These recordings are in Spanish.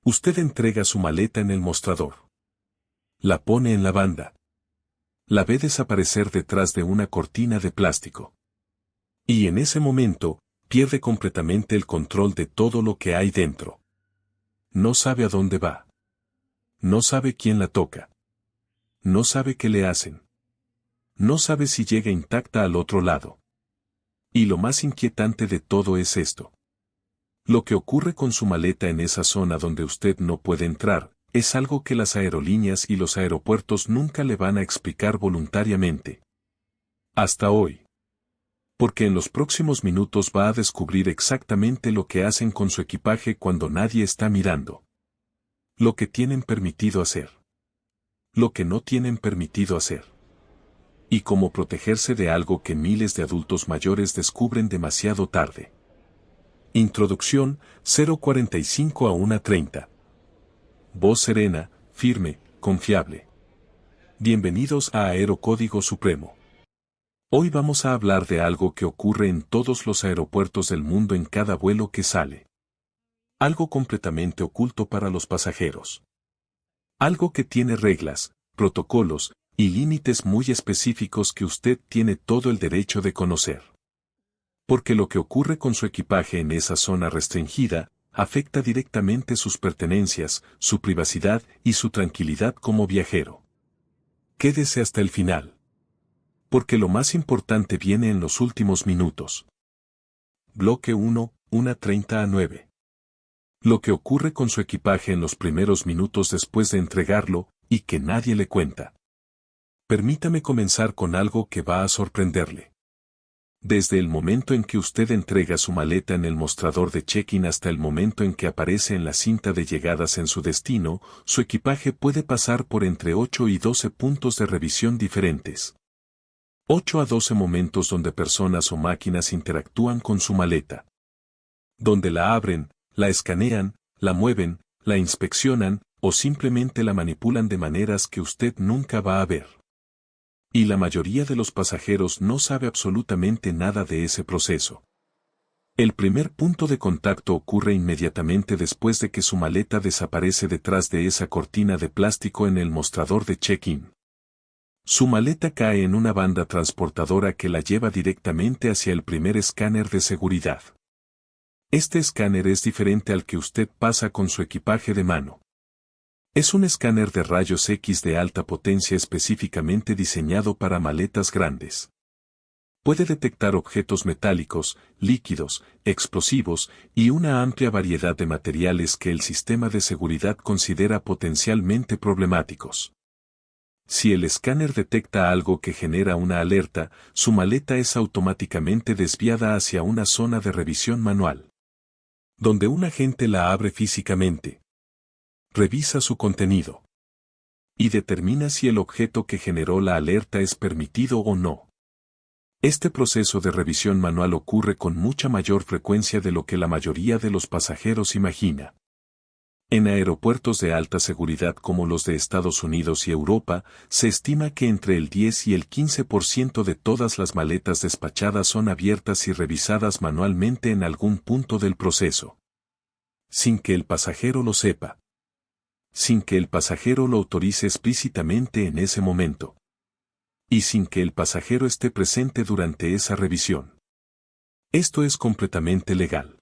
Usted entrega su maleta en el mostrador. La pone en la banda. La ve desaparecer detrás de una cortina de plástico. Y en ese momento, pierde completamente el control de todo lo que hay dentro. No sabe a dónde va. No sabe quién la toca. No sabe qué le hacen. No sabe si llega intacta al otro lado. Y lo más inquietante de todo es esto. Lo que ocurre con su maleta en esa zona donde usted no puede entrar, es algo que las aerolíneas y los aeropuertos nunca le van a explicar voluntariamente. Hasta hoy. Porque en los próximos minutos va a descubrir exactamente lo que hacen con su equipaje cuando nadie está mirando. Lo que tienen permitido hacer. Lo que no tienen permitido hacer. Y cómo protegerse de algo que miles de adultos mayores descubren demasiado tarde. Introducción, 0:45 a 1:30. Voz serena, firme, confiable. Bienvenidos a Aerocódigo Supremo. Hoy vamos a hablar de algo que ocurre en todos los aeropuertos del mundo en cada vuelo que sale. Algo completamente oculto para los pasajeros. Algo que tiene reglas, protocolos y límites muy específicos que usted tiene todo el derecho de conocer. Porque lo que ocurre con su equipaje en esa zona restringida, afecta directamente sus pertenencias, su privacidad y su tranquilidad como viajero. Quédese hasta el final. Porque lo más importante viene en los últimos minutos. Bloque 1, 1:30 a 9. Lo que ocurre con su equipaje en los primeros minutos después de entregarlo, y que nadie le cuenta. Permítame comenzar con algo que va a sorprenderle. Desde el momento en que usted entrega su maleta en el mostrador de check-in hasta el momento en que aparece en la cinta de llegadas en su destino, su equipaje puede pasar por entre 8 y 12 puntos de revisión diferentes. 8 a 12 momentos donde personas o máquinas interactúan con su maleta. Donde la abren, la escanean, la mueven, la inspeccionan, o simplemente la manipulan de maneras que usted nunca va a ver. Y la mayoría de los pasajeros no sabe absolutamente nada de ese proceso. El primer punto de contacto ocurre inmediatamente después de que su maleta desaparece detrás de esa cortina de plástico en el mostrador de check-in. Su maleta cae en una banda transportadora que la lleva directamente hacia el primer escáner de seguridad. Este escáner es diferente al que usted pasa con su equipaje de mano. Es un escáner de rayos X de alta potencia específicamente diseñado para maletas grandes. Puede detectar objetos metálicos, líquidos, explosivos y una amplia variedad de materiales que el sistema de seguridad considera potencialmente problemáticos. Si el escáner detecta algo que genera una alerta, su maleta es automáticamente desviada hacia una zona de revisión manual, donde un agente la abre físicamente. Revisa su contenido. Y determina si el objeto que generó la alerta es permitido o no. Este proceso de revisión manual ocurre con mucha mayor frecuencia de lo que la mayoría de los pasajeros imagina. En aeropuertos de alta seguridad como los de Estados Unidos y Europa, se estima que entre el 10 y el 15% de todas las maletas despachadas son abiertas y revisadas manualmente en algún punto del proceso. Sin que el pasajero lo sepa. Sin que el pasajero lo autorice explícitamente en ese momento. Y sin que el pasajero esté presente durante esa revisión. Esto es completamente legal.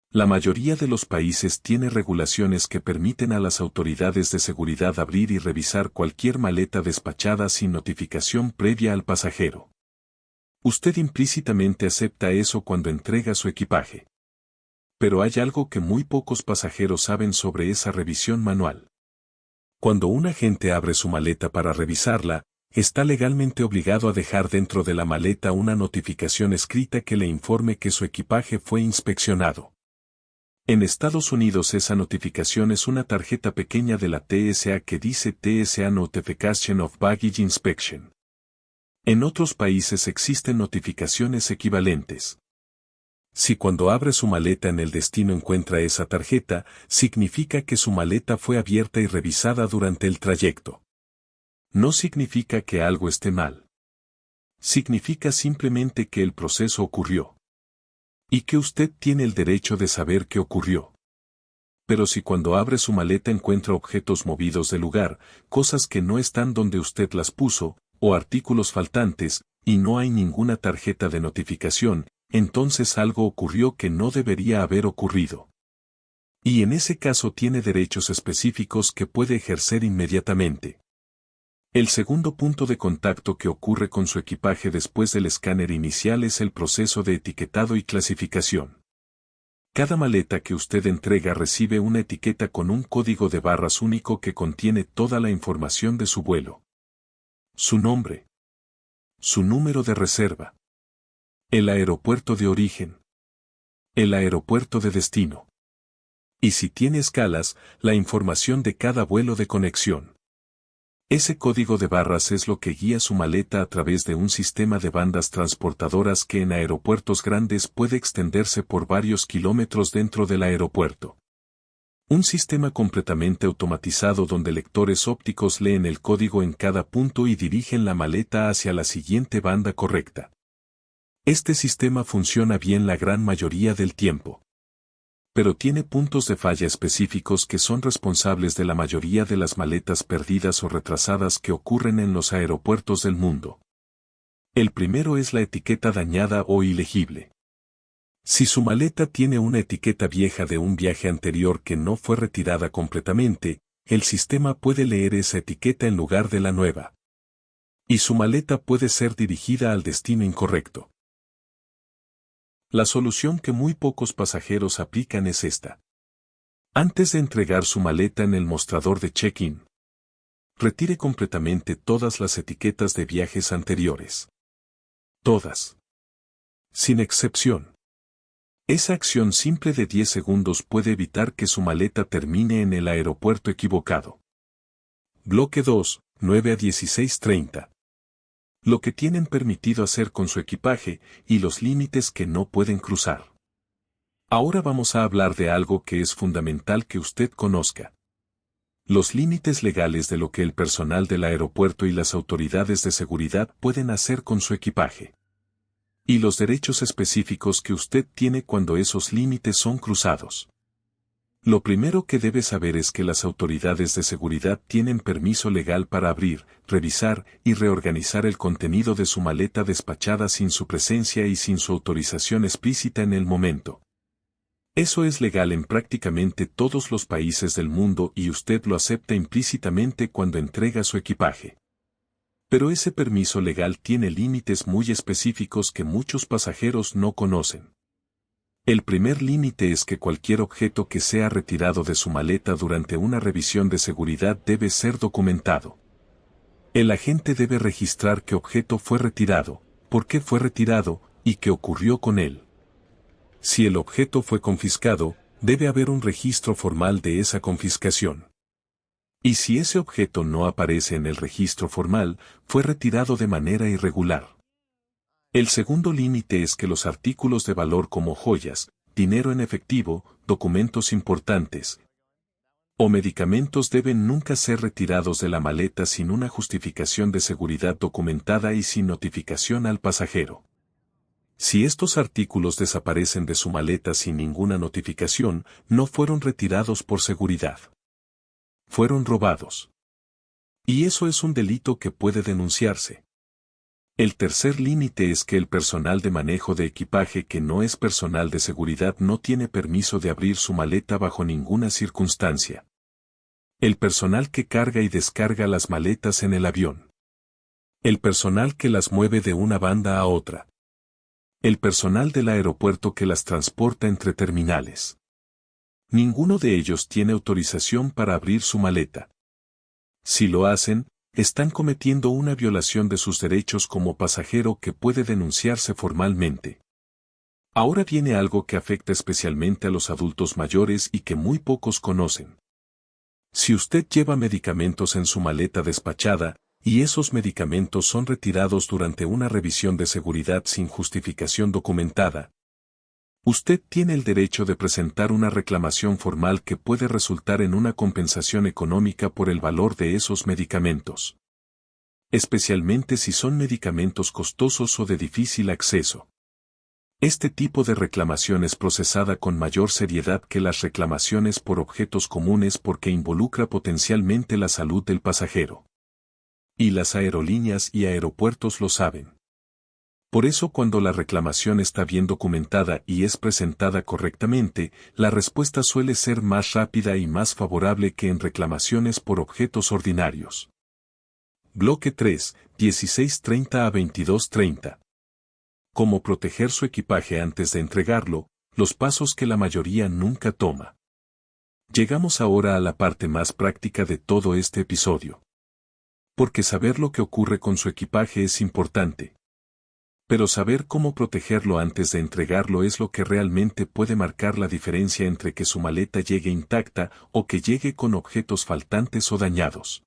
La mayoría de los países tiene regulaciones que permiten a las autoridades de seguridad abrir y revisar cualquier maleta despachada sin notificación previa al pasajero. Usted implícitamente acepta eso cuando entrega su equipaje. Pero hay algo que muy pocos pasajeros saben sobre esa revisión manual. Cuando un agente abre su maleta para revisarla, está legalmente obligado a dejar dentro de la maleta una notificación escrita que le informe que su equipaje fue inspeccionado. En Estados Unidos esa notificación es una tarjeta pequeña de la TSA que dice TSA Notification of Baggage Inspection. En otros países existen notificaciones equivalentes. Si cuando abre su maleta en el destino encuentra esa tarjeta, significa que su maleta fue abierta y revisada durante el trayecto. No significa que algo esté mal. Significa simplemente que el proceso ocurrió. Y que usted tiene el derecho de saber qué ocurrió. Pero si cuando abre su maleta encuentra objetos movidos del lugar, cosas que no están donde usted las puso, o artículos faltantes, y no hay ninguna tarjeta de notificación, entonces algo ocurrió que no debería haber ocurrido. Y en ese caso tiene derechos específicos que puede ejercer inmediatamente. El segundo punto de contacto que ocurre con su equipaje después del escáner inicial es el proceso de etiquetado y clasificación. Cada maleta que usted entrega recibe una etiqueta con un código de barras único que contiene toda la información de su vuelo. Su nombre. Su número de reserva. El aeropuerto de origen. El aeropuerto de destino. Y si tiene escalas, la información de cada vuelo de conexión. Ese código de barras es lo que guía su maleta a través de un sistema de bandas transportadoras que en aeropuertos grandes puede extenderse por varios kilómetros dentro del aeropuerto. Un sistema completamente automatizado donde lectores ópticos leen el código en cada punto y dirigen la maleta hacia la siguiente banda correcta. Este sistema funciona bien la gran mayoría del tiempo. Pero tiene puntos de falla específicos que son responsables de la mayoría de las maletas perdidas o retrasadas que ocurren en los aeropuertos del mundo. El primero es la etiqueta dañada o ilegible. Si su maleta tiene una etiqueta vieja de un viaje anterior que no fue retirada completamente, el sistema puede leer esa etiqueta en lugar de la nueva. Y su maleta puede ser dirigida al destino incorrecto. La solución que muy pocos pasajeros aplican es esta. Antes de entregar su maleta en el mostrador de check-in, retire completamente todas las etiquetas de viajes anteriores. Todas. Sin excepción. Esa acción simple de 10 segundos puede evitar que su maleta termine en el aeropuerto equivocado. Bloque 2, 9 a 16:30. Lo que tienen permitido hacer con su equipaje y los límites que no pueden cruzar. Ahora vamos a hablar de algo que es fundamental que usted conozca. Los límites legales de lo que el personal del aeropuerto y las autoridades de seguridad pueden hacer con su equipaje. Y los derechos específicos que usted tiene cuando esos límites son cruzados. Lo primero que debe saber es que las autoridades de seguridad tienen permiso legal para abrir, revisar y reorganizar el contenido de su maleta despachada sin su presencia y sin su autorización explícita en el momento. Eso es legal en prácticamente todos los países del mundo y usted lo acepta implícitamente cuando entrega su equipaje. Pero ese permiso legal tiene límites muy específicos que muchos pasajeros no conocen. El primer límite es que cualquier objeto que sea retirado de su maleta durante una revisión de seguridad debe ser documentado. El agente debe registrar qué objeto fue retirado, por qué fue retirado y qué ocurrió con él. Si el objeto fue confiscado, debe haber un registro formal de esa confiscación. Y si ese objeto no aparece en el registro formal, fue retirado de manera irregular. El segundo límite es que los artículos de valor como joyas, dinero en efectivo, documentos importantes o medicamentos deben nunca ser retirados de la maleta sin una justificación de seguridad documentada y sin notificación al pasajero. Si estos artículos desaparecen de su maleta sin ninguna notificación, no fueron retirados por seguridad. Fueron robados. Y eso es un delito que puede denunciarse. El tercer límite es que el personal de manejo de equipaje que no es personal de seguridad no tiene permiso de abrir su maleta bajo ninguna circunstancia. El personal que carga y descarga las maletas en el avión. El personal que las mueve de una banda a otra. El personal del aeropuerto que las transporta entre terminales. Ninguno de ellos tiene autorización para abrir su maleta. Si lo hacen, están cometiendo una violación de sus derechos como pasajero que puede denunciarse formalmente. Ahora viene algo que afecta especialmente a los adultos mayores y que muy pocos conocen. Si usted lleva medicamentos en su maleta despachada, y esos medicamentos son retirados durante una revisión de seguridad sin justificación documentada, usted tiene el derecho de presentar una reclamación formal que puede resultar en una compensación económica por el valor de esos medicamentos. Especialmente si son medicamentos costosos o de difícil acceso. Este tipo de reclamación es procesada con mayor seriedad que las reclamaciones por objetos comunes porque involucra potencialmente la salud del pasajero. Y las aerolíneas y aeropuertos lo saben. Por eso cuando la reclamación está bien documentada y es presentada correctamente, la respuesta suele ser más rápida y más favorable que en reclamaciones por objetos ordinarios. Bloque 3, 16:30 a 22:30. Cómo proteger su equipaje antes de entregarlo, los pasos que la mayoría nunca toma. Llegamos ahora a la parte más práctica de todo este episodio. Porque saber lo que ocurre con su equipaje es importante. Pero saber cómo protegerlo antes de entregarlo es lo que realmente puede marcar la diferencia entre que su maleta llegue intacta o que llegue con objetos faltantes o dañados.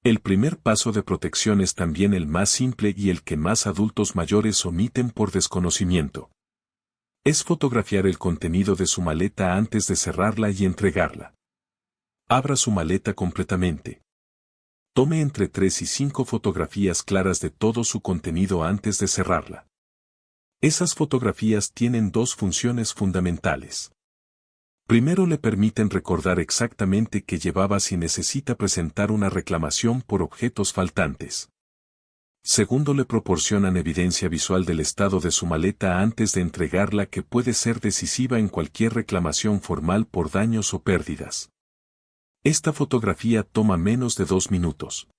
El primer paso de protección es también el más simple y el que más adultos mayores omiten por desconocimiento. Es fotografiar el contenido de su maleta antes de cerrarla y entregarla. Abra su maleta completamente. Tome entre 3 y 5 fotografías claras de todo su contenido antes de cerrarla. Esas fotografías tienen dos funciones fundamentales. Primero, le permiten recordar exactamente qué llevaba si necesita presentar una reclamación por objetos faltantes. Segundo, le proporcionan evidencia visual del estado de su maleta antes de entregarla que puede ser decisiva en cualquier reclamación formal por daños o pérdidas. Esta fotografía toma menos de 2 minutos.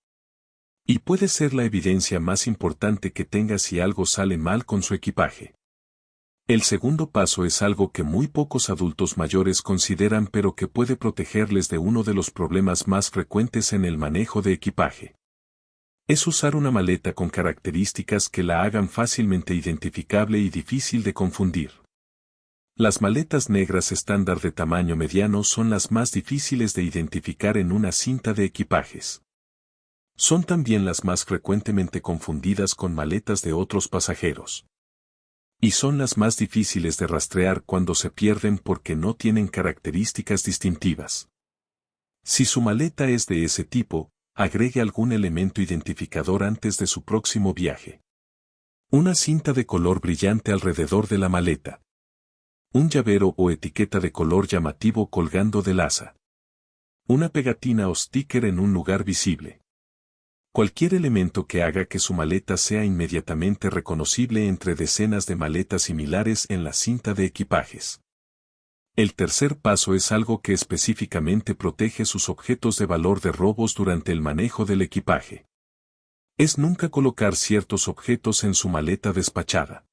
Y puede ser la evidencia más importante que tenga si algo sale mal con su equipaje. El segundo paso es algo que muy pocos adultos mayores consideran pero que puede protegerles de uno de los problemas más frecuentes en el manejo de equipaje. Es usar una maleta con características que la hagan fácilmente identificable y difícil de confundir. Las maletas negras estándar de tamaño mediano son las más difíciles de identificar en una cinta de equipajes. Son también las más frecuentemente confundidas con maletas de otros pasajeros. Y son las más difíciles de rastrear cuando se pierden porque no tienen características distintivas. Si su maleta es de ese tipo, agregue algún elemento identificador antes de su próximo viaje. Una cinta de color brillante alrededor de la maleta. Un llavero o etiqueta de color llamativo colgando del asa. Una pegatina o sticker en un lugar visible. Cualquier elemento que haga que su maleta sea inmediatamente reconocible entre decenas de maletas similares en la cinta de equipajes. El tercer paso es algo que específicamente protege sus objetos de valor de robos durante el manejo del equipaje. Es nunca colocar ciertos objetos en su maleta despachada.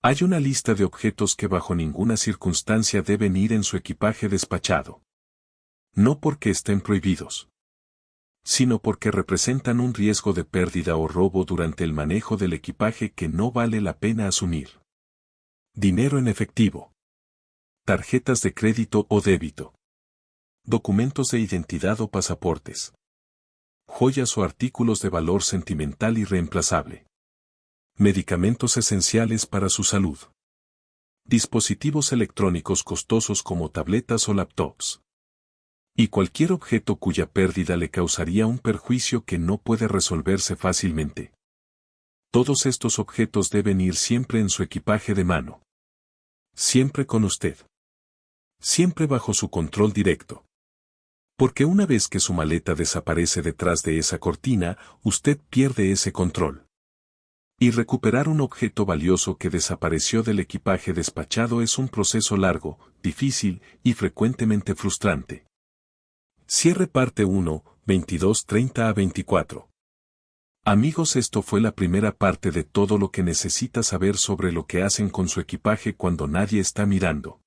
Hay una lista de objetos que bajo ninguna circunstancia deben ir en su equipaje despachado. No porque estén prohibidos, sino porque representan un riesgo de pérdida o robo durante el manejo del equipaje que no vale la pena asumir. Dinero en efectivo. Tarjetas de crédito o débito. Documentos de identidad o pasaportes. Joyas o artículos de valor sentimental irreemplazable. Medicamentos esenciales para su salud. Dispositivos electrónicos costosos como tabletas o laptops. Y cualquier objeto cuya pérdida le causaría un perjuicio que no puede resolverse fácilmente. Todos estos objetos deben ir siempre en su equipaje de mano. Siempre con usted. Siempre bajo su control directo. Porque una vez que su maleta desaparece detrás de esa cortina, usted pierde ese control. Y recuperar un objeto valioso que desapareció del equipaje despachado es un proceso largo, difícil y frecuentemente frustrante. Cierre parte 1, 22:30 a 24. Amigos, esto fue la primera parte de todo lo que necesita saber sobre lo que hacen con su equipaje cuando nadie está mirando.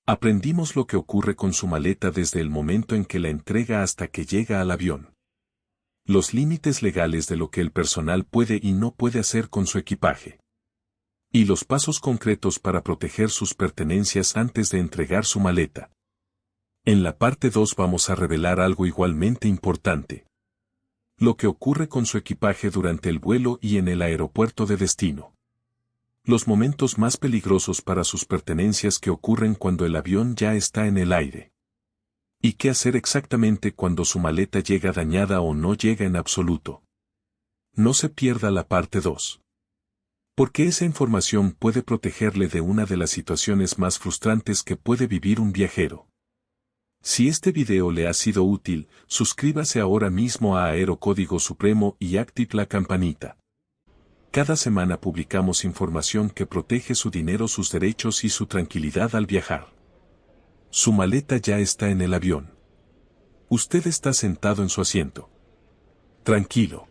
Aprendimos lo que ocurre con su maleta desde el momento en que la entrega hasta que llega al avión. Los límites legales de lo que el personal puede y no puede hacer con su equipaje. Y los pasos concretos para proteger sus pertenencias antes de entregar su maleta. En la parte 2 vamos a revelar algo igualmente importante. Lo que ocurre con su equipaje durante el vuelo y en el aeropuerto de destino. Los momentos más peligrosos para sus pertenencias que ocurren cuando el avión ya está en el aire. ¿Y qué hacer exactamente cuando su maleta llega dañada o no llega en absoluto? No se pierda la parte 2. Porque esa información puede protegerle de una de las situaciones más frustrantes que puede vivir un viajero. Si este video le ha sido útil, suscríbase ahora mismo a Aerocódigo Supremo y active la campanita. Cada semana publicamos información que protege su dinero, sus derechos y su tranquilidad al viajar. Su maleta ya está en el avión. Usted está sentado en su asiento. Tranquilo.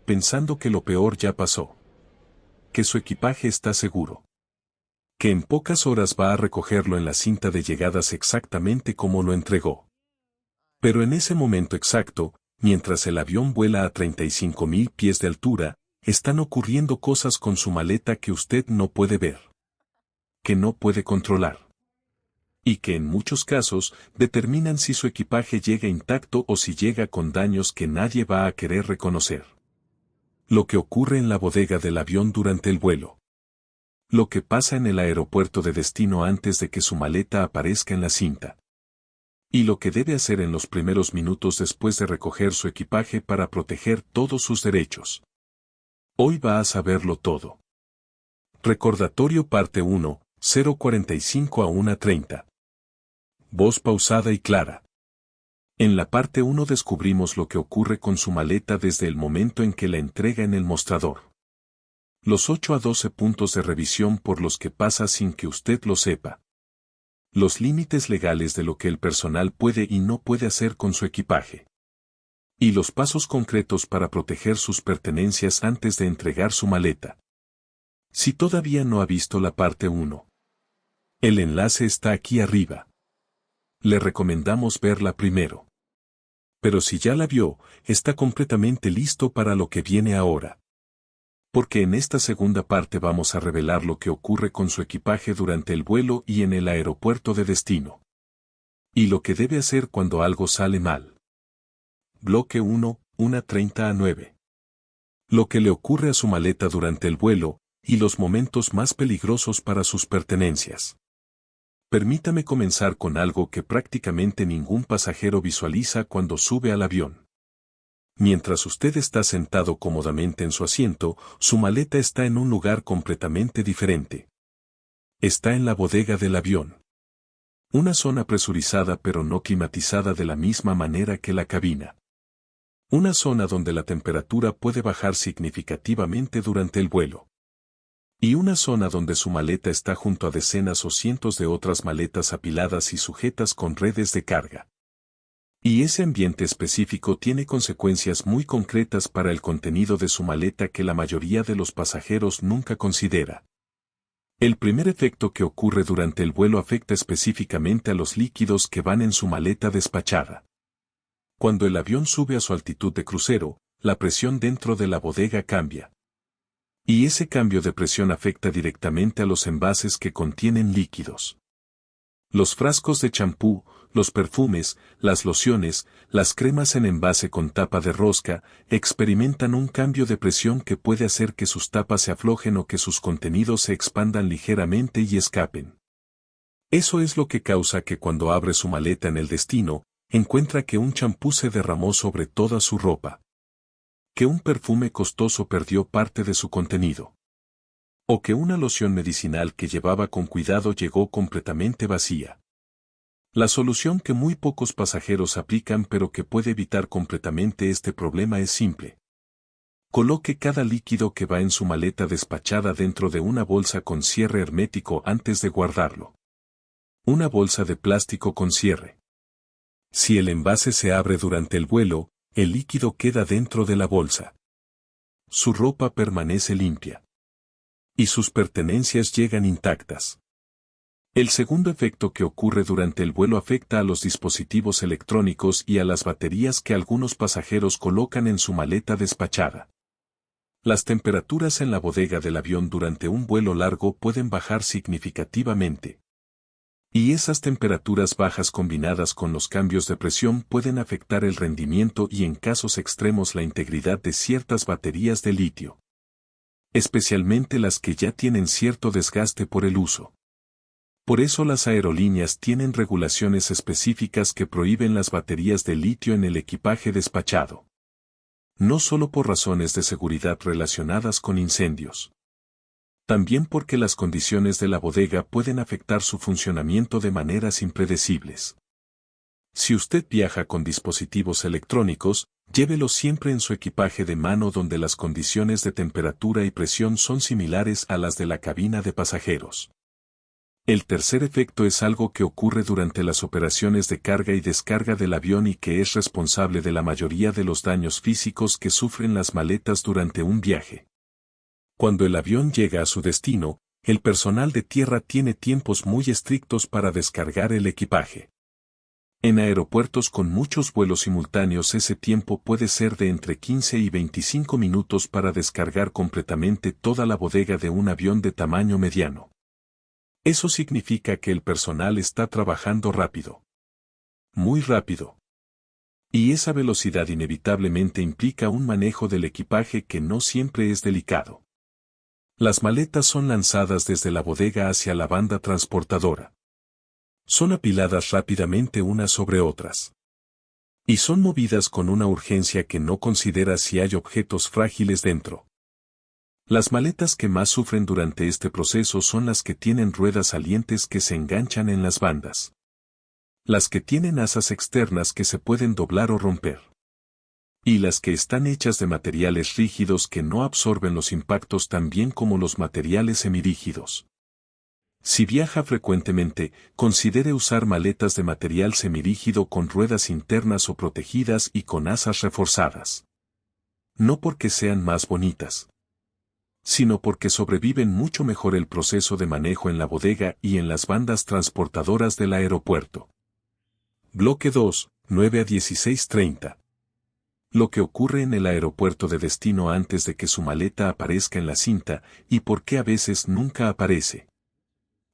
Pensando que lo peor ya pasó. Que su equipaje está seguro. Que en pocas horas va a recogerlo en la cinta de llegadas exactamente como lo entregó. Pero en ese momento exacto, mientras el avión vuela a 35,000 pies de altura, están ocurriendo cosas con su maleta que usted no puede ver. Que no puede controlar. Y que en muchos casos determinan si su equipaje llega intacto o si llega con daños que nadie va a querer reconocer. Lo que ocurre en la bodega del avión durante el vuelo. Lo que pasa en el aeropuerto de destino antes de que su maleta aparezca en la cinta. Y lo que debe hacer en los primeros minutos después de recoger su equipaje para proteger todos sus derechos. Hoy va a saberlo todo. Recordatorio parte 1, 0:45 a 1:30. Voz pausada y clara. En la parte 1 descubrimos lo que ocurre con su maleta desde el momento en que la entrega en el mostrador. Los 8 a 12 puntos de revisión por los que pasa sin que usted lo sepa. Los límites legales de lo que el personal puede y no puede hacer con su equipaje. Y los pasos concretos para proteger sus pertenencias antes de entregar su maleta. Si todavía no ha visto la parte 1, el enlace está aquí arriba. Le recomendamos verla primero. Pero si ya la vio, está completamente listo para lo que viene ahora. Porque en esta segunda parte vamos a revelar lo que ocurre con su equipaje durante el vuelo y en el aeropuerto de destino. Y lo que debe hacer cuando algo sale mal. Bloque 1, 1:30 a 9. Lo que le ocurre a su maleta durante el vuelo, y los momentos más peligrosos para sus pertenencias. Permítame comenzar con algo que prácticamente ningún pasajero visualiza cuando sube al avión. Mientras usted está sentado cómodamente en su asiento, su maleta está en un lugar completamente diferente. Está en la bodega del avión. Una zona presurizada pero no climatizada de la misma manera que la cabina. Una zona donde la temperatura puede bajar significativamente durante el vuelo. Y una zona donde su maleta está junto a decenas o cientos de otras maletas apiladas y sujetas con redes de carga. Y ese ambiente específico tiene consecuencias muy concretas para el contenido de su maleta que la mayoría de los pasajeros nunca considera. El primer efecto que ocurre durante el vuelo afecta específicamente a los líquidos que van en su maleta despachada. Cuando el avión sube a su altitud de crucero, la presión dentro de la bodega cambia. Y ese cambio de presión afecta directamente a los envases que contienen líquidos. Los frascos de champú, los perfumes, las lociones, las cremas en envase con tapa de rosca, experimentan un cambio de presión que puede hacer que sus tapas se aflojen o que sus contenidos se expandan ligeramente y escapen. Eso es lo que causa que cuando abre su maleta en el destino, encuentra que un champú se derramó sobre toda su ropa. Que un perfume costoso perdió parte de su contenido. O que una loción medicinal que llevaba con cuidado llegó completamente vacía. La solución que muy pocos pasajeros aplican pero que puede evitar completamente este problema es simple. Coloque cada líquido que va en su maleta despachada dentro de una bolsa con cierre hermético antes de guardarlo. Una bolsa de plástico con cierre. Si el envase se abre durante el vuelo, el líquido queda dentro de la bolsa. Su ropa permanece limpia. Y sus pertenencias llegan intactas. El segundo efecto que ocurre durante el vuelo afecta a los dispositivos electrónicos y a las baterías que algunos pasajeros colocan en su maleta despachada. Las temperaturas en la bodega del avión durante un vuelo largo pueden bajar significativamente. Y esas temperaturas bajas combinadas con los cambios de presión pueden afectar el rendimiento y en casos extremos la integridad de ciertas baterías de litio. Especialmente las que ya tienen cierto desgaste por el uso. Por eso las aerolíneas tienen regulaciones específicas que prohíben las baterías de litio en el equipaje despachado. No solo por razones de seguridad relacionadas con incendios. También porque las condiciones de la bodega pueden afectar su funcionamiento de maneras impredecibles. Si usted viaja con dispositivos electrónicos, llévelos siempre en su equipaje de mano donde las condiciones de temperatura y presión son similares a las de la cabina de pasajeros. El tercer efecto es algo que ocurre durante las operaciones de carga y descarga del avión y que es responsable de la mayoría de los daños físicos que sufren las maletas durante un viaje. Cuando el avión llega a su destino, el personal de tierra tiene tiempos muy estrictos para descargar el equipaje. En aeropuertos con muchos vuelos simultáneos ese tiempo puede ser de entre 15 y 25 minutos para descargar completamente toda la bodega de un avión de tamaño mediano. Eso significa que el personal está trabajando rápido. Muy rápido. Y esa velocidad inevitablemente implica un manejo del equipaje que no siempre es delicado. Las maletas son lanzadas desde la bodega hacia la banda transportadora. Son apiladas rápidamente unas sobre otras. Y son movidas con una urgencia que no considera si hay objetos frágiles dentro. Las maletas que más sufren durante este proceso son las que tienen ruedas salientes que se enganchan en las bandas. Las que tienen asas externas que se pueden doblar o romper. Y las que están hechas de materiales rígidos que no absorben los impactos tan bien como los materiales semirígidos. Si viaja frecuentemente, considere usar maletas de material semirígido con ruedas internas o protegidas y con asas reforzadas. No porque sean más bonitas, sino porque sobreviven mucho mejor el proceso de manejo en la bodega y en las bandas transportadoras del aeropuerto. Bloque 2, 9 a 16:30. Lo que ocurre en el aeropuerto de destino antes de que su maleta aparezca en la cinta y por qué a veces nunca aparece.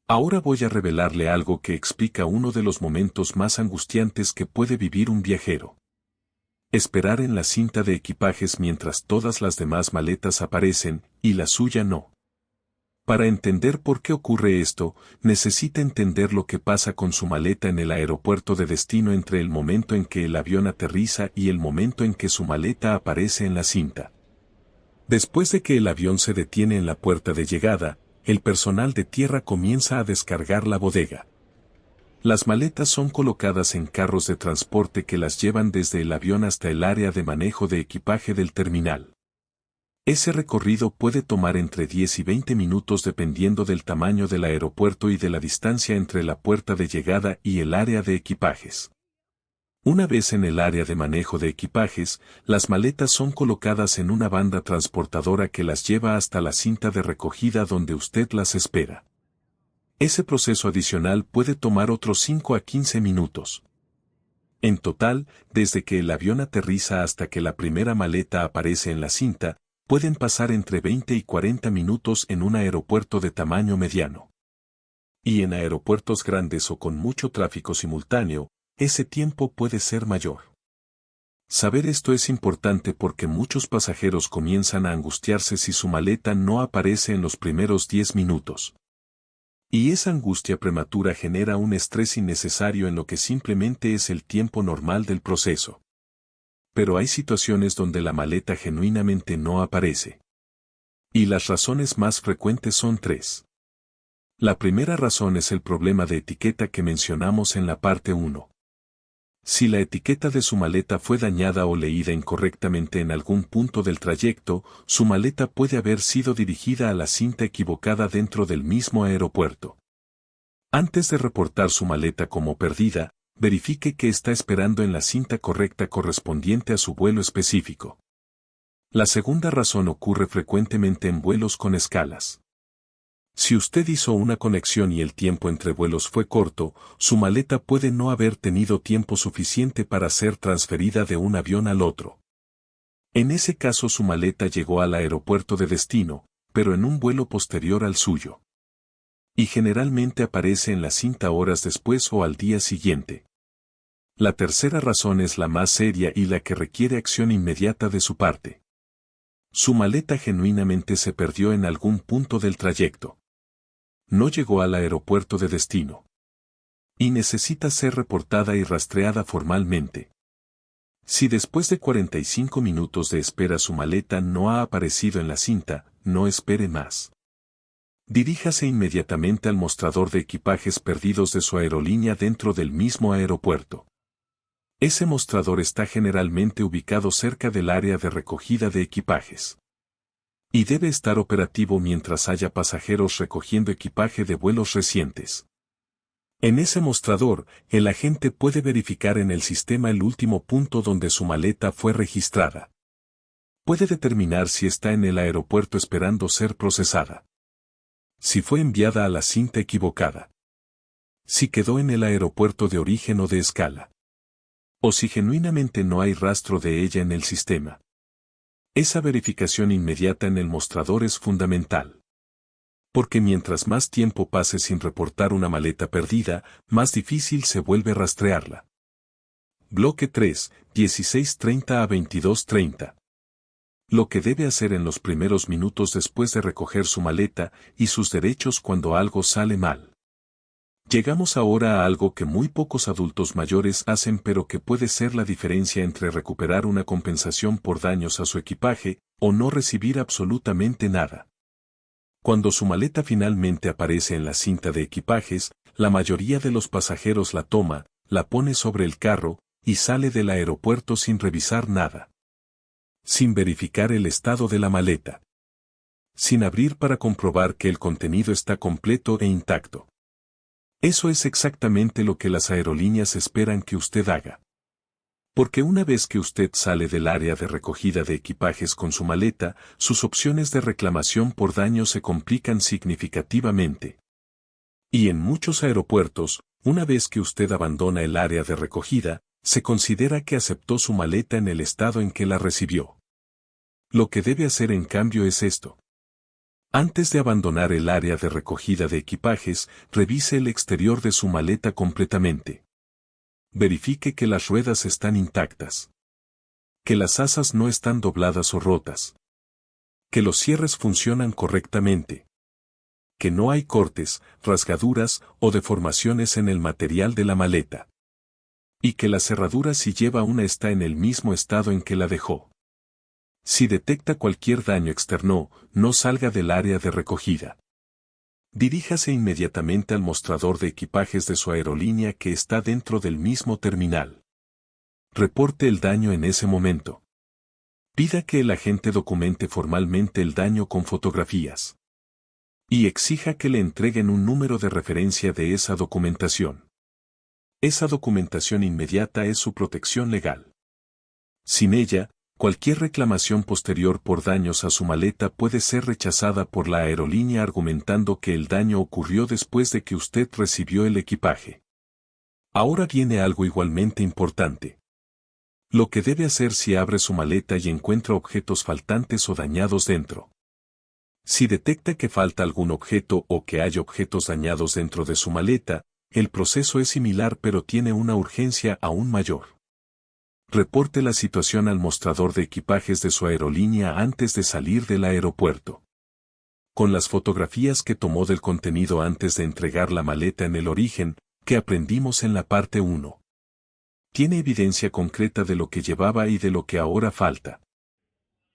Ahora voy a revelarle algo que explica uno de los momentos más angustiantes que puede vivir un viajero. Esperar en la cinta de equipajes mientras todas las demás maletas aparecen, y la suya no. Para entender por qué ocurre esto, necesita entender lo que pasa con su maleta en el aeropuerto de destino entre el momento en que el avión aterriza y el momento en que su maleta aparece en la cinta. Después de que el avión se detiene en la puerta de llegada, el personal de tierra comienza a descargar la bodega. Las maletas son colocadas en carros de transporte que las llevan desde el avión hasta el área de manejo de equipaje del terminal. Ese recorrido puede tomar entre 10 y 20 minutos dependiendo del tamaño del aeropuerto y de la distancia entre la puerta de llegada y el área de equipajes. Una vez en el área de manejo de equipajes, las maletas son colocadas en una banda transportadora que las lleva hasta la cinta de recogida donde usted las espera. Ese proceso adicional puede tomar otros 5 a 15 minutos. En total, desde que el avión aterriza hasta que la primera maleta aparece en la cinta, pueden pasar entre 20 y 40 minutos en un aeropuerto de tamaño mediano. Y en aeropuertos grandes o con mucho tráfico simultáneo, ese tiempo puede ser mayor. Saber esto es importante porque muchos pasajeros comienzan a angustiarse si su maleta no aparece en los primeros 10 minutos. Y esa angustia prematura genera un estrés innecesario en lo que simplemente es el tiempo normal del proceso. Pero hay situaciones donde la maleta genuinamente no aparece. Y las razones más frecuentes son 3. La primera razón es el problema de etiqueta que mencionamos en la parte 1. Si la etiqueta de su maleta fue dañada o leída incorrectamente en algún punto del trayecto, su maleta puede haber sido dirigida a la cinta equivocada dentro del mismo aeropuerto. Antes de reportar su maleta como perdida, verifique que está esperando en la cinta correcta correspondiente a su vuelo específico. La segunda razón ocurre frecuentemente en vuelos con escalas. Si usted hizo una conexión y el tiempo entre vuelos fue corto, su maleta puede no haber tenido tiempo suficiente para ser transferida de un avión al otro. En ese caso su maleta llegó al aeropuerto de destino, pero en un vuelo posterior al suyo. Y generalmente aparece en la cinta horas después o al día siguiente. La tercera razón es la más seria y la que requiere acción inmediata de su parte. Su maleta genuinamente se perdió en algún punto del trayecto. No llegó al aeropuerto de destino. Y necesita ser reportada y rastreada formalmente. Si después de 45 minutos de espera su maleta no ha aparecido en la cinta, no espere más. Diríjase inmediatamente al mostrador de equipajes perdidos de su aerolínea dentro del mismo aeropuerto. Ese mostrador está generalmente ubicado cerca del área de recogida de equipajes. Y debe estar operativo mientras haya pasajeros recogiendo equipaje de vuelos recientes. En ese mostrador, el agente puede verificar en el sistema el último punto donde su maleta fue registrada. Puede determinar si está en el aeropuerto esperando ser procesada. Si fue enviada a la cinta equivocada. Si quedó en el aeropuerto de origen o de escala. O si genuinamente no hay rastro de ella en el sistema. Esa verificación inmediata en el mostrador es fundamental. Porque mientras más tiempo pase sin reportar una maleta perdida, más difícil se vuelve rastrearla. Bloque 3, 16:30 a 22:30. Lo que debe hacer en los primeros minutos después de recoger su maleta y sus derechos cuando algo sale mal. Llegamos ahora a algo que muy pocos adultos mayores hacen pero que puede ser la diferencia entre recuperar una compensación por daños a su equipaje o no recibir absolutamente nada. Cuando su maleta finalmente aparece en la cinta de equipajes, la mayoría de los pasajeros la toma, la pone sobre el carro y sale del aeropuerto sin revisar nada. Sin verificar el estado de la maleta. Sin abrir para comprobar que el contenido está completo e intacto. Eso es exactamente lo que las aerolíneas esperan que usted haga. Porque una vez que usted sale del área de recogida de equipajes con su maleta, sus opciones de reclamación por daño se complican significativamente. Y en muchos aeropuertos, una vez que usted abandona el área de recogida, se considera que aceptó su maleta en el estado en que la recibió. Lo que debe hacer en cambio es esto. Antes de abandonar el área de recogida de equipajes, revise el exterior de su maleta completamente. Verifique que las ruedas están intactas. Que las asas no están dobladas o rotas. Que los cierres funcionan correctamente. Que no hay cortes, rasgaduras o deformaciones en el material de la maleta. Y que la cerradura si lleva una está en el mismo estado en que la dejó. Si detecta cualquier daño externo, no salga del área de recogida. Diríjase inmediatamente al mostrador de equipajes de su aerolínea que está dentro del mismo terminal. Reporte el daño en ese momento. Pida que el agente documente formalmente el daño con fotografías. Y exija que le entreguen un número de referencia de esa documentación. Esa documentación inmediata es su protección legal. Sin ella, cualquier reclamación posterior por daños a su maleta puede ser rechazada por la aerolínea argumentando que el daño ocurrió después de que usted recibió el equipaje. Ahora viene algo igualmente importante. Lo que debe hacer si abre su maleta y encuentra objetos faltantes o dañados dentro. Si detecta que falta algún objeto o que hay objetos dañados dentro de su maleta, el proceso es similar pero tiene una urgencia aún mayor. Reporte la situación al mostrador de equipajes de su aerolínea antes de salir del aeropuerto. Con las fotografías que tomó del contenido antes de entregar la maleta en el origen, que aprendimos en la parte 1. Tiene evidencia concreta de lo que llevaba y de lo que ahora falta.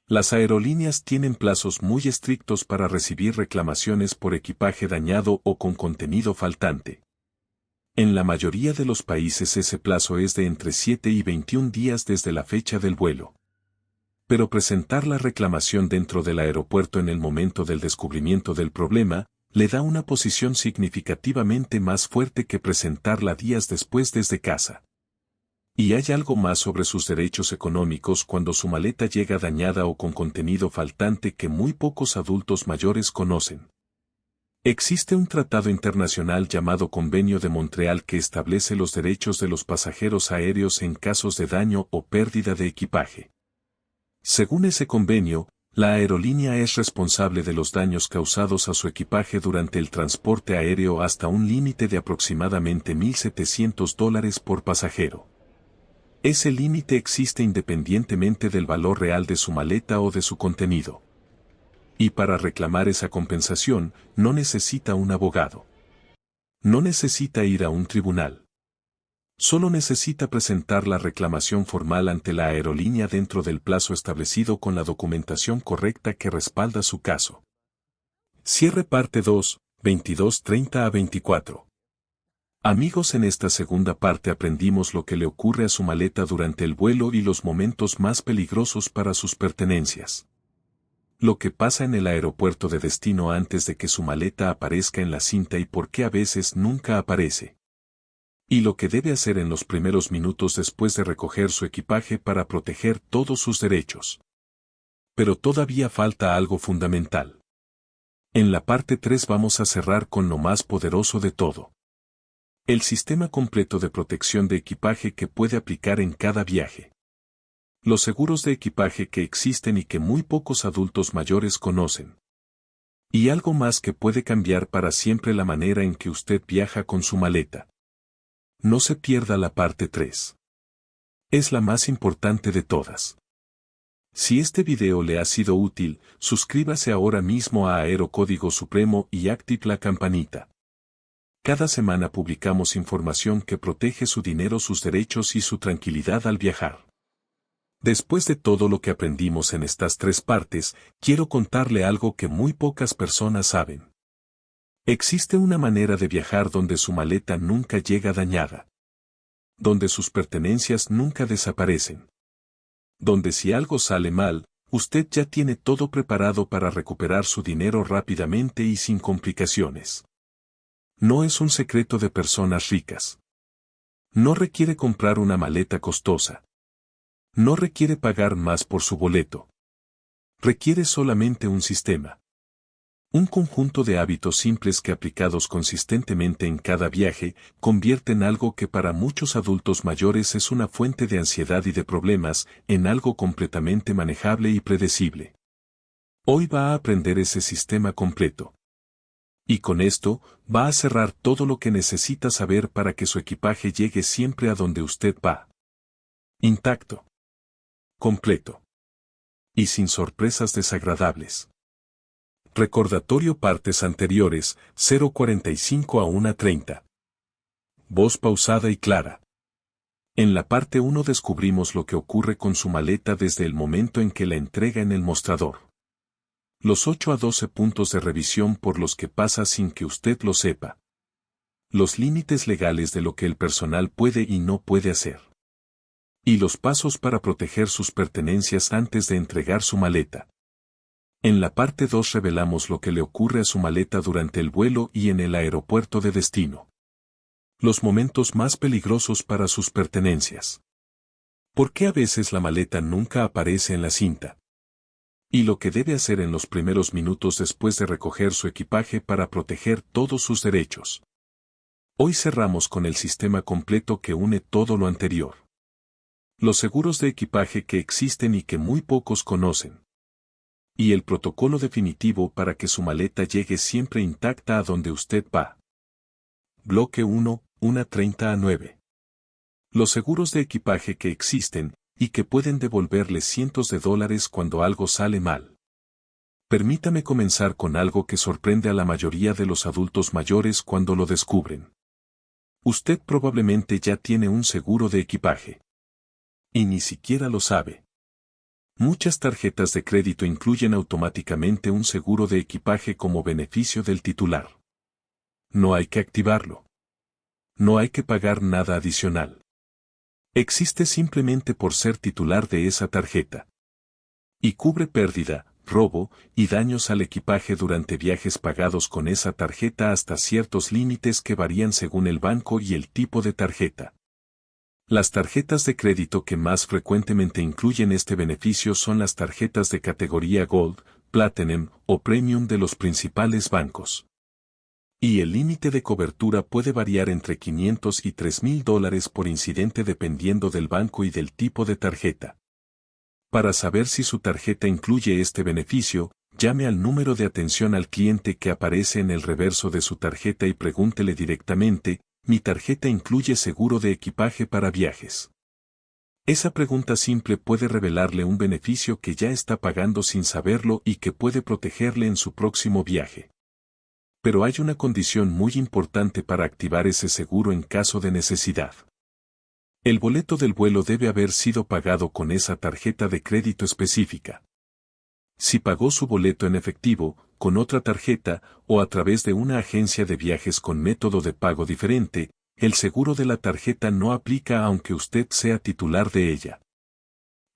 Las aerolíneas tienen plazos muy estrictos para recibir reclamaciones por equipaje dañado o con contenido faltante. En la mayoría de los países ese plazo es de entre 7 y 21 días desde la fecha del vuelo. Pero presentar la reclamación dentro del aeropuerto en el momento del descubrimiento del problema, le da una posición significativamente más fuerte que presentarla días después desde casa. Y hay algo más sobre sus derechos económicos cuando su maleta llega dañada o con contenido faltante que muy pocos adultos mayores conocen. Existe un tratado internacional llamado Convenio de Montreal que establece los derechos de los pasajeros aéreos en casos de daño o pérdida de equipaje. Según ese convenio, la aerolínea es responsable de los daños causados a su equipaje durante el transporte aéreo hasta un límite de aproximadamente $1,700 por pasajero. Ese límite existe independientemente del valor real de su maleta o de su contenido. Y para reclamar esa compensación, no necesita un abogado. No necesita ir a un tribunal. Solo necesita presentar la reclamación formal ante la aerolínea dentro del plazo establecido con la documentación correcta que respalda su caso. Cierre parte 2, 22:30 a 24. Amigos, en esta segunda parte aprendimos lo que le ocurre a su maleta durante el vuelo y los momentos más peligrosos para sus pertenencias. Lo que pasa en el aeropuerto de destino antes de que su maleta aparezca en la cinta y por qué a veces nunca aparece. Y lo que debe hacer en los primeros minutos después de recoger su equipaje para proteger todos sus derechos. Pero todavía falta algo fundamental. En la parte 3 vamos a cerrar con lo más poderoso de todo. El sistema completo de protección de equipaje que puede aplicar en cada viaje. Los seguros de equipaje que existen y que muy pocos adultos mayores conocen. Y algo más que puede cambiar para siempre la manera en que usted viaja con su maleta. No se pierda la parte 3. Es la más importante de todas. Si este video le ha sido útil, suscríbase ahora mismo a Aerocódigo Supremo y active la campanita. Cada semana publicamos información que protege su dinero, sus derechos y su tranquilidad al viajar. Después de todo lo que aprendimos en estas 3 partes, quiero contarle algo que muy pocas personas saben. Existe una manera de viajar donde su maleta nunca llega dañada. Donde sus pertenencias nunca desaparecen. Donde si algo sale mal, usted ya tiene todo preparado para recuperar su dinero rápidamente y sin complicaciones. No es un secreto de personas ricas. No requiere comprar una maleta costosa. No requiere pagar más por su boleto. Requiere solamente un sistema. Un conjunto de hábitos simples que aplicados consistentemente en cada viaje, convierten algo que para muchos adultos mayores es una fuente de ansiedad y de problemas, en algo completamente manejable y predecible. Hoy va a aprender ese sistema completo. Y con esto, va a cerrar todo lo que necesita saber para que su equipaje llegue siempre a donde usted va. Intacto. Completo. Y sin sorpresas desagradables. Recordatorio partes anteriores, 0:45 a 1:30. Voz pausada y clara. En la parte 1 descubrimos lo que ocurre con su maleta desde el momento en que la entrega en el mostrador. Los 8 a 12 puntos de revisión por los que pasa sin que usted lo sepa. Los límites legales de lo que el personal puede y no puede hacer. Y los pasos para proteger sus pertenencias antes de entregar su maleta. En la parte 2 revelamos lo que le ocurre a su maleta durante el vuelo y en el aeropuerto de destino. Los momentos más peligrosos para sus pertenencias. ¿Por qué a veces la maleta nunca aparece en la cinta? Y lo que debe hacer en los primeros minutos después de recoger su equipaje para proteger todos sus derechos. Hoy cerramos con el sistema completo que une todo lo anterior. Los seguros de equipaje que existen y que muy pocos conocen. Y el protocolo definitivo para que su maleta llegue siempre intacta a donde usted va. Bloque 1, 1:30 a 9. Los seguros de equipaje que existen, y que pueden devolverle cientos de dólares cuando algo sale mal. Permítame comenzar con algo que sorprende a la mayoría de los adultos mayores cuando lo descubren. Usted probablemente ya tiene un seguro de equipaje. Y ni siquiera lo sabe. Muchas tarjetas de crédito incluyen automáticamente un seguro de equipaje como beneficio del titular. No hay que activarlo. No hay que pagar nada adicional. Existe simplemente por ser titular de esa tarjeta. Y cubre pérdida, robo y daños al equipaje durante viajes pagados con esa tarjeta hasta ciertos límites que varían según el banco y el tipo de tarjeta. Las tarjetas de crédito que más frecuentemente incluyen este beneficio son las tarjetas de categoría Gold, Platinum o Premium de los principales bancos. Y el límite de cobertura puede variar entre $500 y $3,000 por incidente dependiendo del banco y del tipo de tarjeta. Para saber si su tarjeta incluye este beneficio, llame al número de atención al cliente que aparece en el reverso de su tarjeta y pregúntele directamente, ¿mi tarjeta incluye seguro de equipaje para viajes? Esa pregunta simple puede revelarle un beneficio que ya está pagando sin saberlo y que puede protegerle en su próximo viaje. Pero hay una condición muy importante para activar ese seguro en caso de necesidad. El boleto del vuelo debe haber sido pagado con esa tarjeta de crédito específica. Si pagó su boleto en efectivo, con otra tarjeta o a través de una agencia de viajes con método de pago diferente, el seguro de la tarjeta no aplica aunque usted sea titular de ella.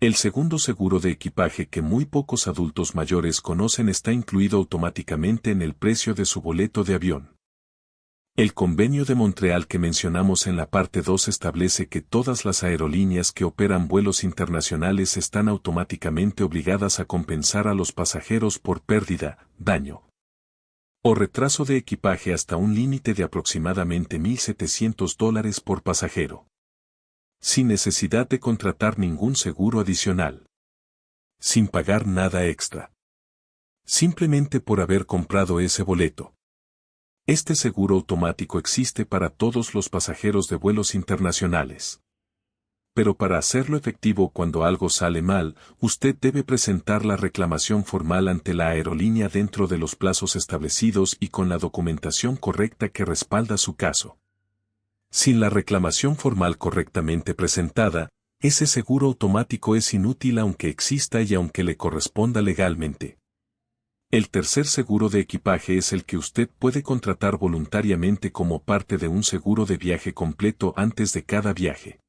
El segundo seguro de equipaje que muy pocos adultos mayores conocen está incluido automáticamente en el precio de su boleto de avión. El convenio de Montreal que mencionamos en la parte 2 establece que todas las aerolíneas que operan vuelos internacionales están automáticamente obligadas a compensar a los pasajeros por pérdida, daño o retraso de equipaje hasta un límite de aproximadamente $1,700 por pasajero, sin necesidad de contratar ningún seguro adicional, sin pagar nada extra, simplemente por haber comprado ese boleto. Este seguro automático existe para todos los pasajeros de vuelos internacionales. Pero para hacerlo efectivo cuando algo sale mal, usted debe presentar la reclamación formal ante la aerolínea dentro de los plazos establecidos y con la documentación correcta que respalda su caso. Sin la reclamación formal correctamente presentada, ese seguro automático es inútil aunque exista y aunque le corresponda legalmente. El tercer seguro de equipaje es el que usted puede contratar voluntariamente como parte de un seguro de viaje completo antes de cada viaje.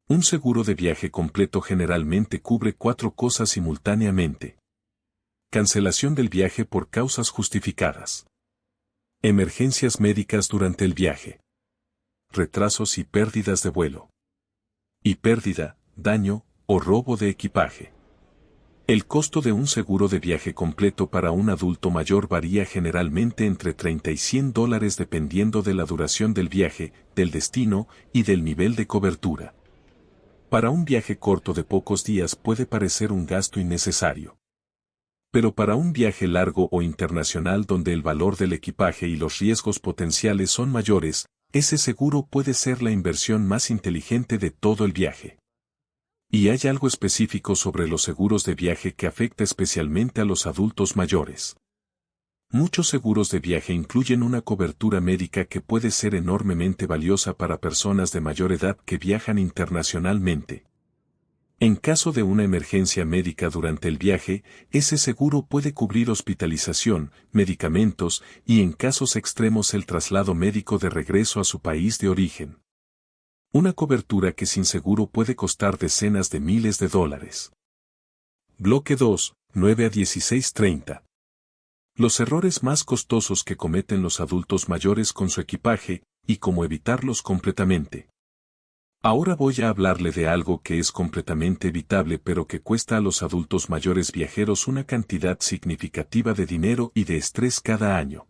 Un seguro de viaje completo generalmente cubre 4 cosas simultáneamente. Cancelación del viaje por causas justificadas. Emergencias médicas durante el viaje. Retrasos y pérdidas de vuelo. Y pérdida, daño o robo de equipaje. El costo de un seguro de viaje completo para un adulto mayor varía generalmente entre $30 y $100 dependiendo de la duración del viaje, del destino y del nivel de cobertura. Para un viaje corto de pocos días puede parecer un gasto innecesario. Pero para un viaje largo o internacional donde el valor del equipaje y los riesgos potenciales son mayores, ese seguro puede ser la inversión más inteligente de todo el viaje. Y hay algo específico sobre los seguros de viaje que afecta especialmente a los adultos mayores. Muchos seguros de viaje incluyen una cobertura médica que puede ser enormemente valiosa para personas de mayor edad que viajan internacionalmente. En caso de una emergencia médica durante el viaje, ese seguro puede cubrir hospitalización, medicamentos y en casos extremos el traslado médico de regreso a su país de origen. Una cobertura que sin seguro puede costar decenas de miles de dólares. Bloque 2, 9 a 16:30. Los errores más costosos que cometen los adultos mayores con su equipaje, y cómo evitarlos completamente. Ahora voy a hablarle de algo que es completamente evitable pero que cuesta a los adultos mayores viajeros una cantidad significativa de dinero y de estrés cada año.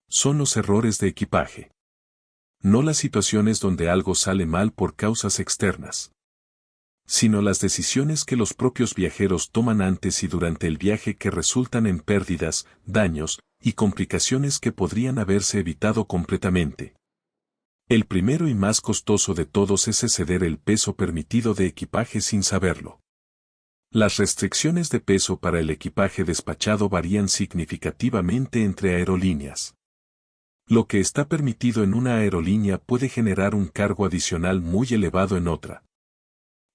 Son los errores de equipaje. No las situaciones donde algo sale mal por causas externas, sino las decisiones que los propios viajeros toman antes y durante el viaje que resultan en pérdidas, daños y complicaciones que podrían haberse evitado completamente. El primero y más costoso de todos es exceder el peso permitido de equipaje sin saberlo. Las restricciones de peso para el equipaje despachado varían significativamente entre aerolíneas. Lo que está permitido en una aerolínea puede generar un cargo adicional muy elevado en otra.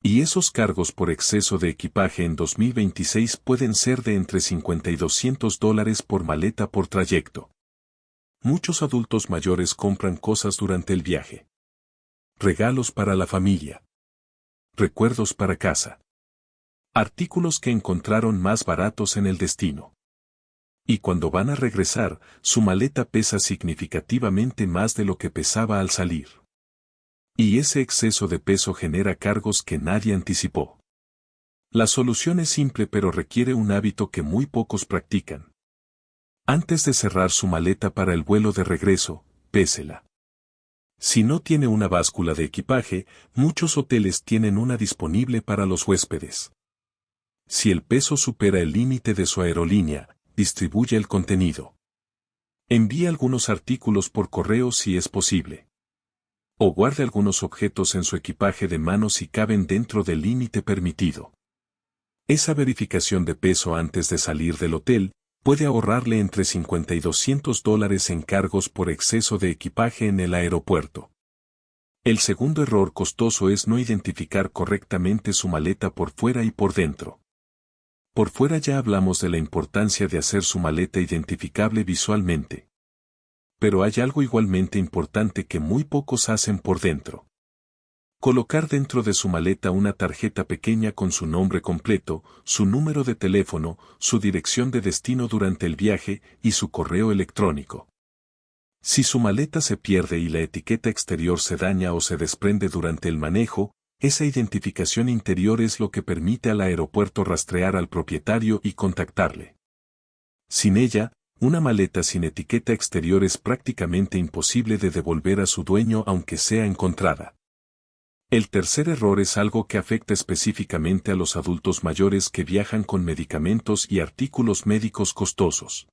Y esos cargos por exceso de equipaje en 2026 pueden ser de entre $50 y $200 por maleta por trayecto. Muchos adultos mayores compran cosas durante el viaje. Regalos para la familia. Recuerdos para casa. Artículos que encontraron más baratos en el destino. Y cuando van a regresar, su maleta pesa significativamente más de lo que pesaba al salir. Y ese exceso de peso genera cargos que nadie anticipó. La solución es simple pero requiere un hábito que muy pocos practican. Antes de cerrar su maleta para el vuelo de regreso, pésela. Si no tiene una báscula de equipaje, muchos hoteles tienen una disponible para los huéspedes. Si el peso supera el límite de su aerolínea, distribuye el contenido. Envíe algunos artículos por correo si es posible. O guarde algunos objetos en su equipaje de mano si caben dentro del límite permitido. Esa verificación de peso antes de salir del hotel puede ahorrarle entre $50 y $200 en cargos por exceso de equipaje en el aeropuerto. El segundo error costoso es no identificar correctamente su maleta por fuera y por dentro. Por fuera ya hablamos de la importancia de hacer su maleta identificable visualmente. Pero hay algo igualmente importante que muy pocos hacen por dentro. Colocar dentro de su maleta una tarjeta pequeña con su nombre completo, su número de teléfono, su dirección de destino durante el viaje y su correo electrónico. Si su maleta se pierde y la etiqueta exterior se daña o se desprende durante el manejo, esa identificación interior es lo que permite al aeropuerto rastrear al propietario y contactarle. Sin ella, una maleta sin etiqueta exterior es prácticamente imposible de devolver a su dueño aunque sea encontrada. El tercer error es algo que afecta específicamente a los adultos mayores que viajan con medicamentos y artículos médicos costosos.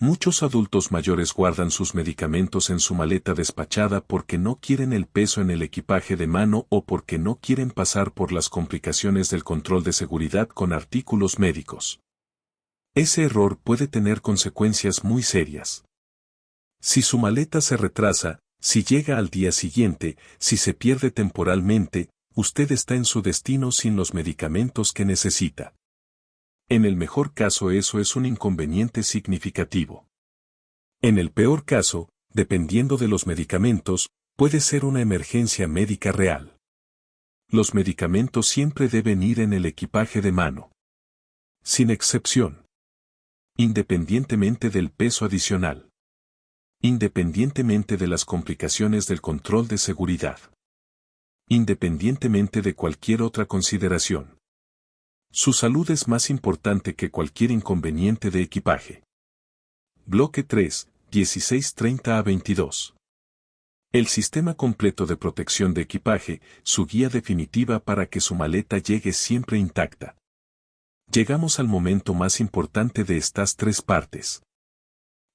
Muchos adultos mayores guardan sus medicamentos en su maleta despachada porque no quieren el peso en el equipaje de mano o porque no quieren pasar por las complicaciones del control de seguridad con artículos médicos. Ese error puede tener consecuencias muy serias. Si su maleta se retrasa, si llega al día siguiente, si se pierde temporalmente, usted está en su destino sin los medicamentos que necesita. En el mejor caso eso es un inconveniente significativo. En el peor caso, dependiendo de los medicamentos, puede ser una emergencia médica real. Los medicamentos siempre deben ir en el equipaje de mano. Sin excepción. Independientemente del peso adicional. Independientemente de las complicaciones del control de seguridad. Independientemente de cualquier otra consideración. Su salud es más importante que cualquier inconveniente de equipaje. Bloque 3, 16:30 a 22. El sistema completo de protección de equipaje, su guía definitiva para que su maleta llegue siempre intacta. Llegamos al momento más importante de estas tres partes.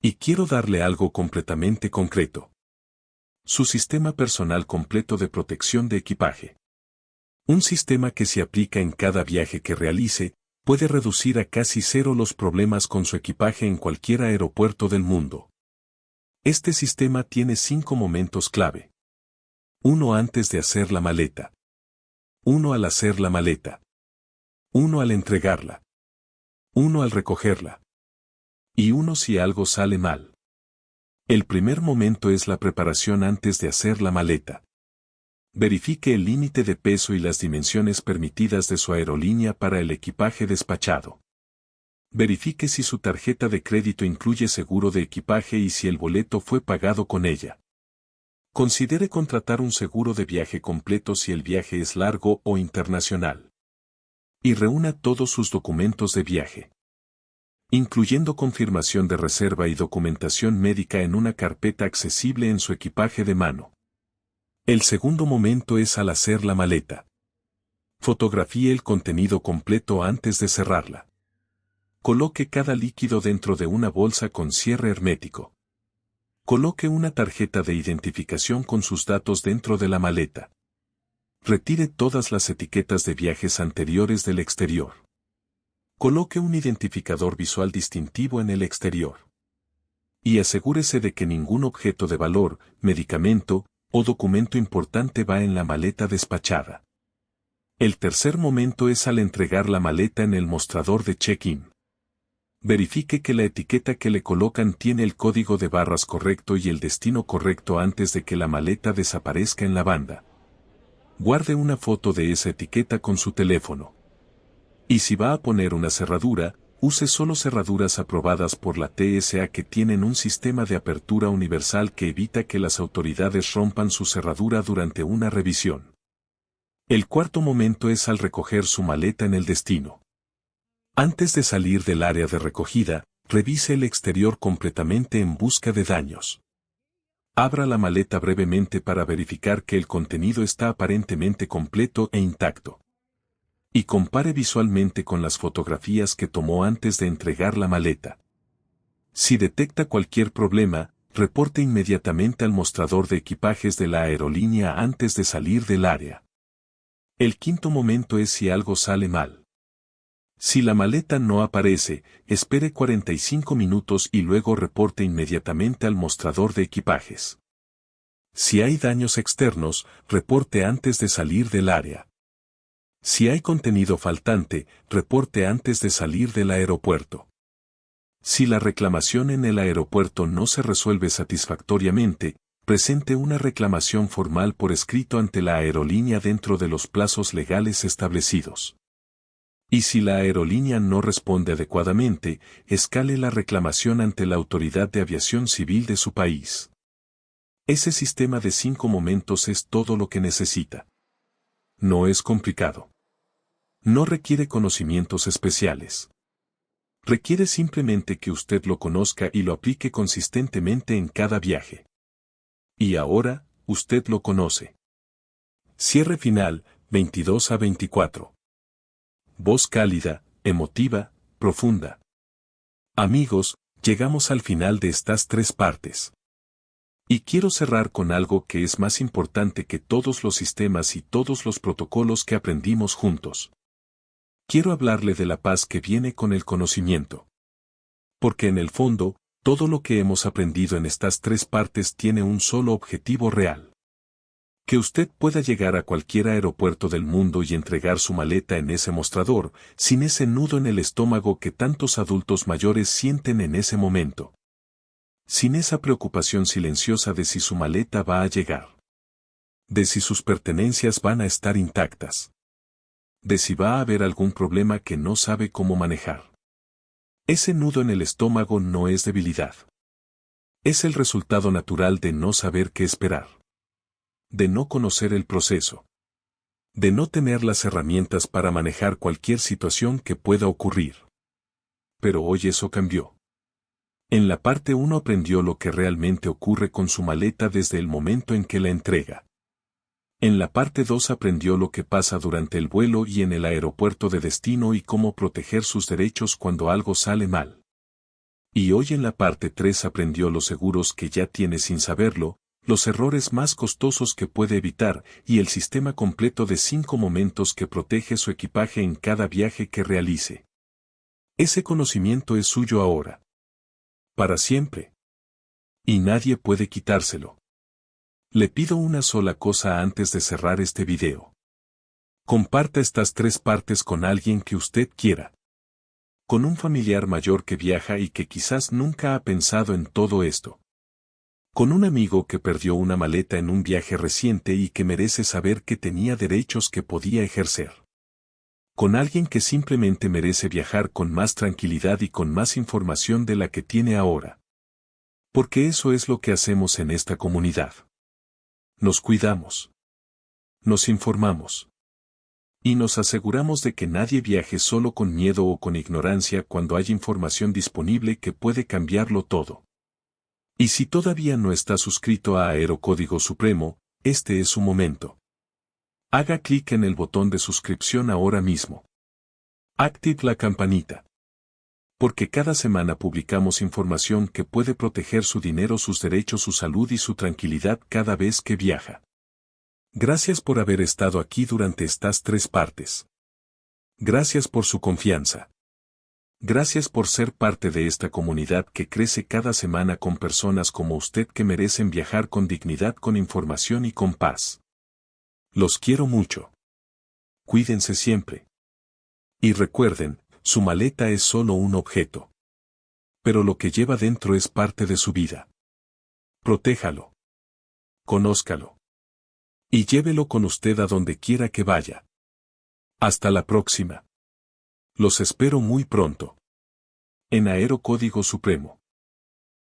Y quiero darle algo completamente concreto. Su sistema personal completo de protección de equipaje. Un sistema que se aplica en cada viaje que realice, puede reducir a casi cero los problemas con su equipaje en cualquier aeropuerto del mundo. Este sistema tiene 5 momentos clave. 1 antes de hacer la maleta. 1 al hacer la maleta. 1 al entregarla. 1 al recogerla. Y 1 si algo sale mal. El primer momento es la preparación antes de hacer la maleta. Verifique el límite de peso y las dimensiones permitidas de su aerolínea para el equipaje despachado. Verifique si su tarjeta de crédito incluye seguro de equipaje y si el boleto fue pagado con ella. Considere contratar un seguro de viaje completo si el viaje es largo o internacional. Y reúna todos sus documentos de viaje, incluyendo confirmación de reserva y documentación médica en una carpeta accesible en su equipaje de mano. El segundo momento es al hacer la maleta. Fotografíe el contenido completo antes de cerrarla. Coloque cada líquido dentro de una bolsa con cierre hermético. Coloque una tarjeta de identificación con sus datos dentro de la maleta. Retire todas las etiquetas de viajes anteriores del exterior. Coloque un identificador visual distintivo en el exterior. Y asegúrese de que ningún objeto de valor, medicamento o documento importante va en la maleta despachada. El tercer momento es al entregar la maleta en el mostrador de check-in. Verifique que la etiqueta que le colocan tiene el código de barras correcto y el destino correcto antes de que la maleta desaparezca en la banda. Guarde una foto de esa etiqueta con su teléfono. Y si va a poner una cerradura, use solo cerraduras aprobadas por la TSA que tienen un sistema de apertura universal que evita que las autoridades rompan su cerradura durante una revisión. El cuarto momento es al recoger su maleta en el destino. Antes de salir del área de recogida, revise el exterior completamente en busca de daños. Abra la maleta brevemente para verificar que el contenido está aparentemente completo e intacto. Y compare visualmente con las fotografías que tomó antes de entregar la maleta. Si detecta cualquier problema, reporte inmediatamente al mostrador de equipajes de la aerolínea antes de salir del área. El quinto momento es si algo sale mal. Si la maleta no aparece, espere 45 minutos y luego reporte inmediatamente al mostrador de equipajes. Si hay daños externos, reporte antes de salir del área. Si hay contenido faltante, reporte antes de salir del aeropuerto. Si la reclamación en el aeropuerto no se resuelve satisfactoriamente, presente una reclamación formal por escrito ante la aerolínea dentro de los plazos legales establecidos. Y si la aerolínea no responde adecuadamente, escale la reclamación ante la Autoridad de Aviación Civil de su país. Ese sistema de 5 momentos es todo lo que necesita. No es complicado. No requiere conocimientos especiales. Requiere simplemente que usted lo conozca y lo aplique consistentemente en cada viaje. Y ahora, usted lo conoce. Cierre final, 22 a 24. Voz cálida, emotiva, profunda. Amigos, llegamos al final de estas 3 partes. Y quiero cerrar con algo que es más importante que todos los sistemas y todos los protocolos que aprendimos juntos. Quiero hablarle de la paz que viene con el conocimiento. Porque en el fondo, todo lo que hemos aprendido en estas 3 partes tiene un solo objetivo real. Que usted pueda llegar a cualquier aeropuerto del mundo y entregar su maleta en ese mostrador, sin ese nudo en el estómago que tantos adultos mayores sienten en ese momento. Sin esa preocupación silenciosa de si su maleta va a llegar. De si sus pertenencias van a estar intactas. De si va a haber algún problema que no sabe cómo manejar. Ese nudo en el estómago no es debilidad. Es el resultado natural de no saber qué esperar. De no conocer el proceso. De no tener las herramientas para manejar cualquier situación que pueda ocurrir. Pero hoy eso cambió. En la parte 1 aprendió lo que realmente ocurre con su maleta desde el momento en que la entrega. En la parte 2 aprendió lo que pasa durante el vuelo y en el aeropuerto de destino y cómo proteger sus derechos cuando algo sale mal. Y hoy en la parte 3 aprendió los seguros que ya tiene sin saberlo, los errores más costosos que puede evitar y el sistema completo de 5 momentos que protege su equipaje en cada viaje que realice. Ese conocimiento es suyo ahora. Para siempre. Y nadie puede quitárselo. Le pido una sola cosa antes de cerrar este video. Comparta estas 3 partes con alguien que usted quiera. Con un familiar mayor que viaja y que quizás nunca ha pensado en todo esto. Con un amigo que perdió una maleta en un viaje reciente y que merece saber que tenía derechos que podía ejercer. Con alguien que simplemente merece viajar con más tranquilidad y con más información de la que tiene ahora. Porque eso es lo que hacemos en esta comunidad. Nos cuidamos. Nos informamos. Y nos aseguramos de que nadie viaje solo con miedo o con ignorancia cuando hay información disponible que puede cambiarlo todo. Y si todavía no está suscrito a Aerocódigo Supremo, este es su momento. Haga clic en el botón de suscripción ahora mismo. Active la campanita. Porque cada semana publicamos información que puede proteger su dinero, sus derechos, su salud y su tranquilidad cada vez que viaja. Gracias por haber estado aquí durante estas 3 partes. Gracias por su confianza. Gracias por ser parte de esta comunidad que crece cada semana con personas como usted que merecen viajar con dignidad, con información y con paz. Los quiero mucho. Cuídense siempre. Y recuerden, su maleta es solo un objeto. Pero lo que lleva dentro es parte de su vida. Protéjalo. Conózcalo. Y llévelo con usted a donde quiera que vaya. Hasta la próxima. Los espero muy pronto. En Aerocódigo Supremo.